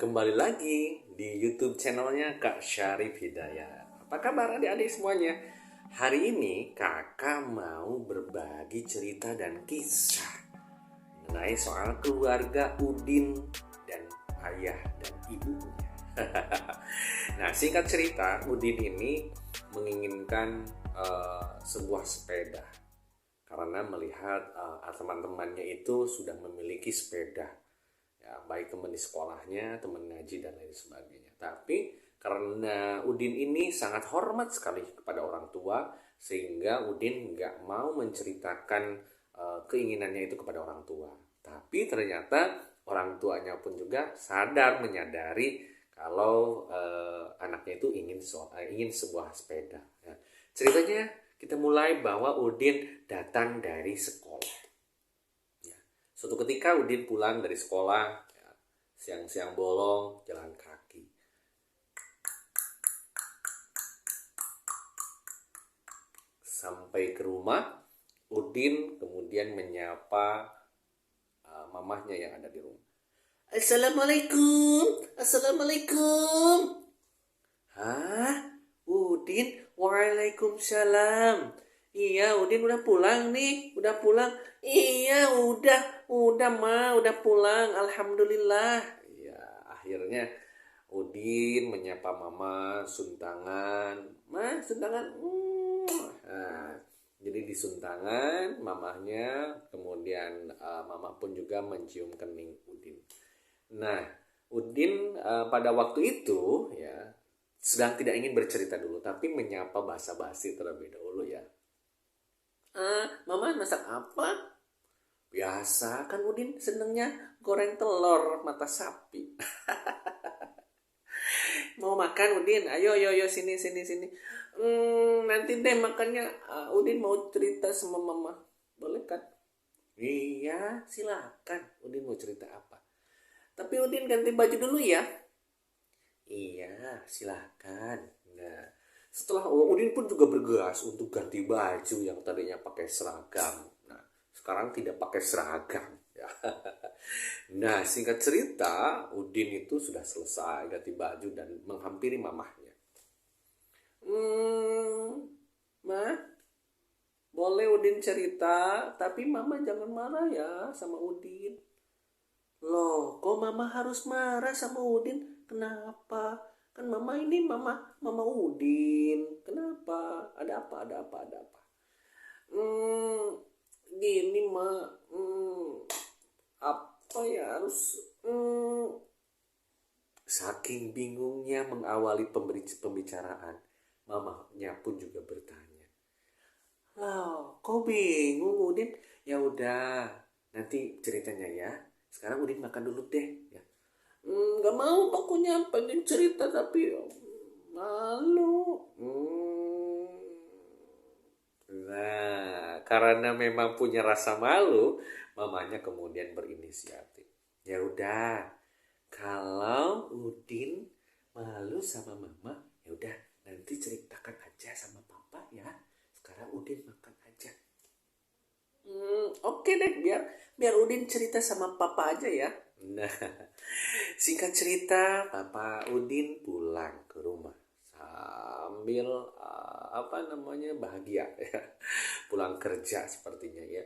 kembali lagi di YouTube channelnya Kak Syarif Hidayat. Apa kabar adik-adik semuanya? Hari ini kakak mau berbagi cerita dan kisah mengenai soal keluarga Udin dan ayah dan ibunya. Nah, singkat cerita, Udin ini menginginkan sebuah sepeda karena melihat teman-temannya itu sudah memiliki sepeda. Ya, baik teman di sekolahnya, teman ngaji dan lain sebagainya. Tapi karena Udin ini sangat hormat sekali kepada orang tua, sehingga Udin nggak mau menceritakan keinginannya itu kepada orang tua. Tapi ternyata orang tuanya pun juga menyadari kalau anaknya itu ingin sebuah sepeda. Ya. Ceritanya kita mulai bahwa Udin datang dari sekolah. Suatu ketika Udin pulang dari sekolah, ya, siang-siang bolong, jalan kaki. Sampai ke rumah, Udin kemudian menyapa mamahnya yang ada di rumah. Assalamualaikum, Assalamualaikum. Hah? Udin, Waalaikumsalam. Iya, Udin udah pulang nih, udah pulang. Iya, udah ma, udah pulang. Alhamdulillah. Ya, akhirnya Udin menyapa mama, suntangan. Ma, suntangan. Nah, jadi disuntangan mamahnya, kemudian mama pun juga mencium kening Udin. Nah, Udin pada waktu itu ya sedang tidak ingin bercerita dulu, tapi menyapa basa-basi terlebih dahulu ya. Mama masak apa? Biasa kan Udin senengnya goreng telur mata sapi. Mau makan Udin? Ayo sini. Nanti deh makannya. Udin mau cerita sama mama. Boleh kan? Iya, silakan. Udin mau cerita apa? Tapi Udin ganti baju dulu ya. Iya, silakan. Nah, setelah Udin pun juga bergegas untuk ganti baju yang tadinya pakai seragam. Nah, sekarang tidak pakai seragam. Nah, singkat cerita, Udin itu sudah selesai ganti baju dan menghampiri mamahnya. Ma, boleh Udin cerita, tapi mama jangan marah ya sama Udin. Loh, kok mama harus marah sama Udin? Kenapa? Kan mama ini mama Udin. Kenapa? Ada apa? Gini ma. Apa ya harus? Saking bingungnya mengawali pembicaraan, mamanya pun juga bertanya. Loh, kok bingung Udin? Ya udah, nanti ceritanya ya. Sekarang Udin makan dulu deh. Ya. Gak mau pokoknya pengen cerita tapi malu. Nah, karena memang punya rasa malu, mamanya kemudian berinisiatif. Ya udah, kalau Udin malu sama mama, ya udah nanti ceritakan aja sama papa ya. Sekarang Udin makan aja. Oke deh, biar Udin cerita sama papa aja ya. Nah, singkat cerita, Papa Udin pulang ke rumah sambil bahagia ya. Pulang kerja sepertinya ya.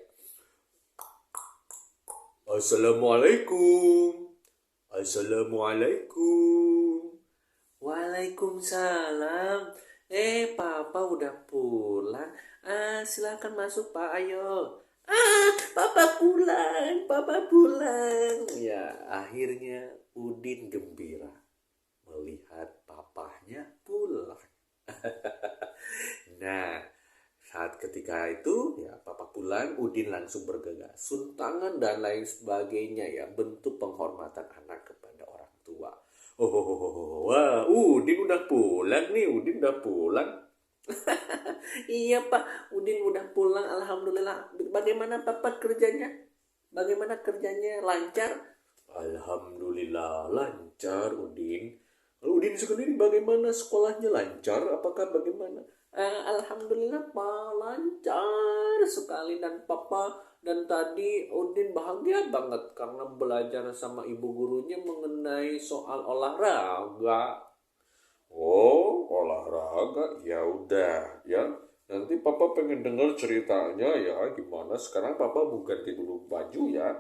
Assalamualaikum. Waalaikumsalam. Papa udah pulang. Silakan masuk Pak, ayo. Papa pulang. Ya, akhirnya Udin gembira melihat papahnya pulang. Nah, saat ketika itu ya papa pulang, Udin langsung bergegas, suntangan dan lain sebagainya ya, bentuk penghormatan anak kepada orang tua. Wah, Udin udah pulang nih, Udin udah pulang. Iya Pak, Udin udah pulang, alhamdulillah. Bagaimana Papa kerjanya? Lancar? Alhamdulillah lancar Udin. Lalu Udin sendiri bagaimana sekolahnya, lancar? Apakah bagaimana? Alhamdulillah Pak, lancar sekali dan Papa Dan tadi Udin bahagia banget karena belajar sama ibu gurunya mengenai soal olahraga. Oh, olahraga, ya udah ya. Nanti papa pengen dengar ceritanya ya. Gimana sekarang papa mau ganti dulu baju ya.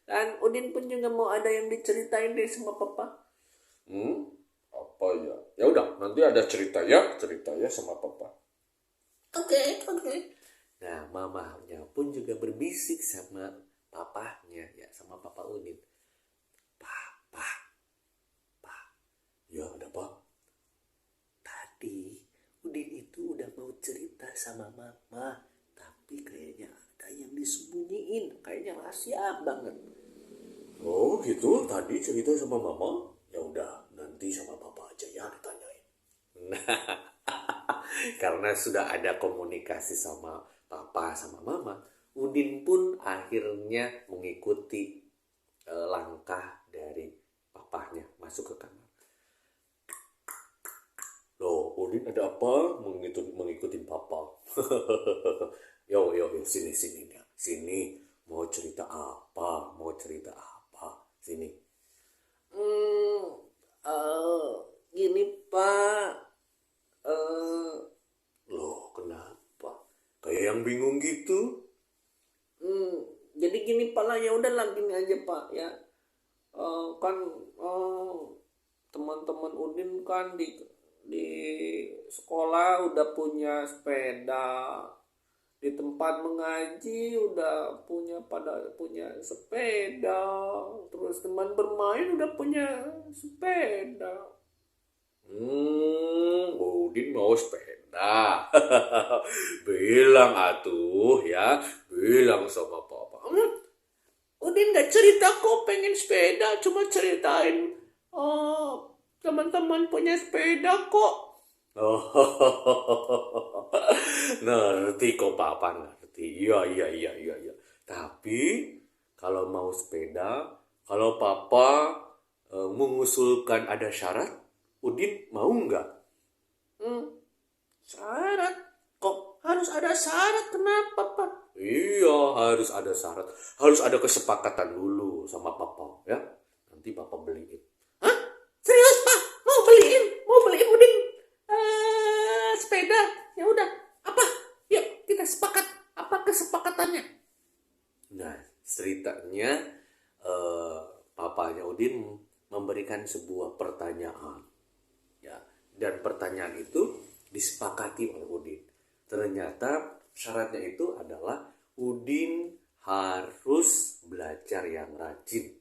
Dan Udin pun juga mau ada yang diceritain deh sama papa. Apa ya? Ya udah, nanti ada cerita ya sama papa. Oke. Nah, mamanya pun juga berbisik sama papahnya ya, sama papa Udin. Papa, ya ada apa? Tadi Udin itu udah mau cerita sama mama, tapi kayaknya ada yang disembunyiin, kayaknya rahasia banget. Oh gitu, tadi cerita sama mama? Ya udah, nanti sama papa aja ya ditanyain. Nah, karena sudah ada komunikasi sama papa sama mama, Udin pun akhirnya mengikuti langkah dari papahnya masuk ke kamar. Loh, Udin ada apa mengikuti papa? Yo, sini. Sini, mau cerita apa? Sini. Gini Pak. Loh, kenapa? Kayak yang bingung gitu? Jadi gini Pak lah, ya udah lah gini aja Pak ya. Kan teman-teman Udin kan di sekolah udah punya sepeda, di tempat mengaji udah punya sepeda, terus teman bermain udah punya sepeda. Udin mau sepeda. Bilang atuh ya, bilang sama papa. Udin gak cerita kok pengen sepeda, cuma ceritain teman-teman punya sepeda kok. Oh, ngerti kok papa ngerti. Iya. Tapi kalau mau sepeda, kalau papa mengusulkan ada syarat, Udin mau nggak? Syarat? Kok harus ada syarat? Kenapa, Pak? Iya, harus ada syarat. Harus ada kesepakatan dulu sama papa, ya. Nanti papa beliin. Hah? Serius, Pak? Mau beliin Udin sepeda? Ya udah. Apa? Yuk, kita sepakat. Apa kesepakatannya? Nah, ceritanya papanya Udin memberikan sebuah pertanyaan. Ya, dan pertanyaan itu disepakati oleh Udin. Ternyata syaratnya itu adalah Udin harus belajar yang rajin,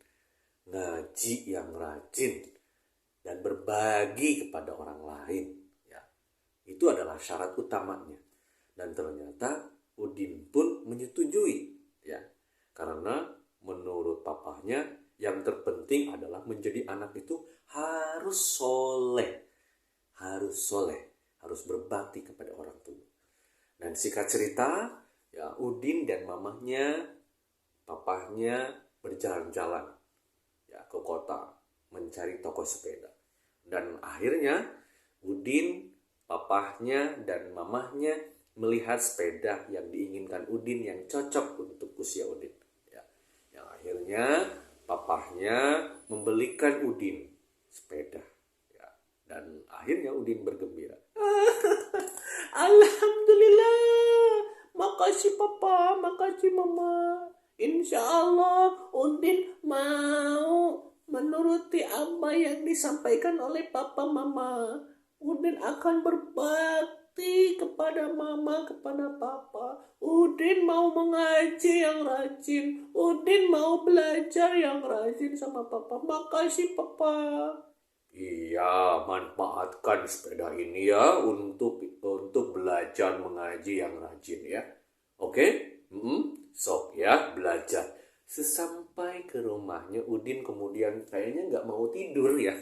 ngaji yang rajin, dan berbagi kepada orang lain. Ya, itu adalah syarat utamanya. Dan ternyata Udin pun menyetujui, ya, karena menurut papahnya yang terpenting adalah menjadi anak itu harus soleh, harus berbakti kepada orang tua. Dan singkat cerita, ya Udin dan mamahnya, papahnya berjalan-jalan ya ke kota mencari toko sepeda. Dan akhirnya Udin, papahnya dan mamahnya melihat sepeda yang diinginkan Udin yang cocok untuk usia Udin. Ya, yang akhirnya papahnya membelikan Udin sepeda. Ya, dan akhirnya Udin bergembira. Alhamdulillah, makasih papa, makasih mama. Insya Allah Udin mau menuruti apa yang disampaikan oleh papa mama. Udin akan berbakti kepada mama, kepada papa. Udin mau mengaji yang rajin. Udin mau belajar yang rajin sama papa. Makasih papa. Iya, manfaatkan sepeda ini ya untuk belajar mengaji yang rajin ya. Oke? Sok ya belajar. Sesampai ke rumahnya Udin kemudian kayaknya nggak mau tidur ya.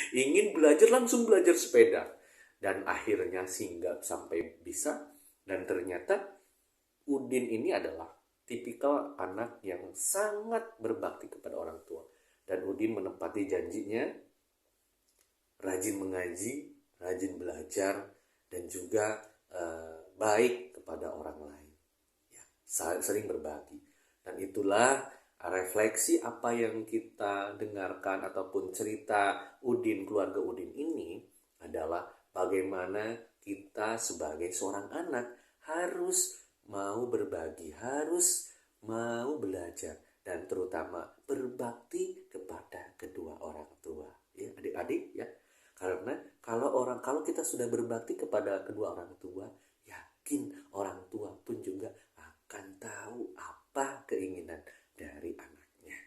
Ingin belajar langsung belajar sepeda. Dan akhirnya singgah sampai bisa. Dan ternyata Udin ini adalah tipikal anak yang sangat berbakti kepada orang tua. Dan Udin menepati janjinya, rajin mengaji, rajin belajar, dan juga baik kepada orang lain. Ya. sering berbagi. Dan itulah refleksi apa yang kita dengarkan ataupun cerita Udin, keluarga Udin ini adalah bagaimana kita sebagai seorang anak harus mau berbagi, harus mau belajar, dan terutama berbakti kepada kedua orang tua. Ya, adik-adik ya. Karena kalau kita sudah berbakti kepada kedua orang tua, yakin orang tua pun juga akan tahu apa keinginan dari anaknya.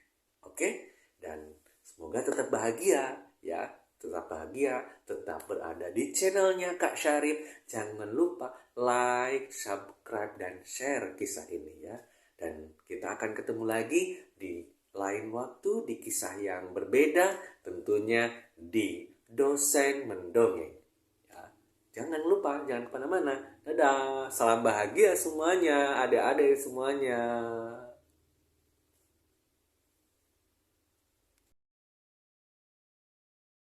Oke? Dan semoga tetap bahagia ya. Tetap bahagia, tetap berada di channelnya Kak Syarif. Jangan lupa like, subscribe, dan share kisah ini ya. Dan kita akan ketemu lagi di lain waktu, di kisah yang berbeda, tentunya di Dosen Mendongeng. Ya, jangan lupa, jangan kemana-mana. Dadah, salam bahagia semuanya, adik-adik semuanya.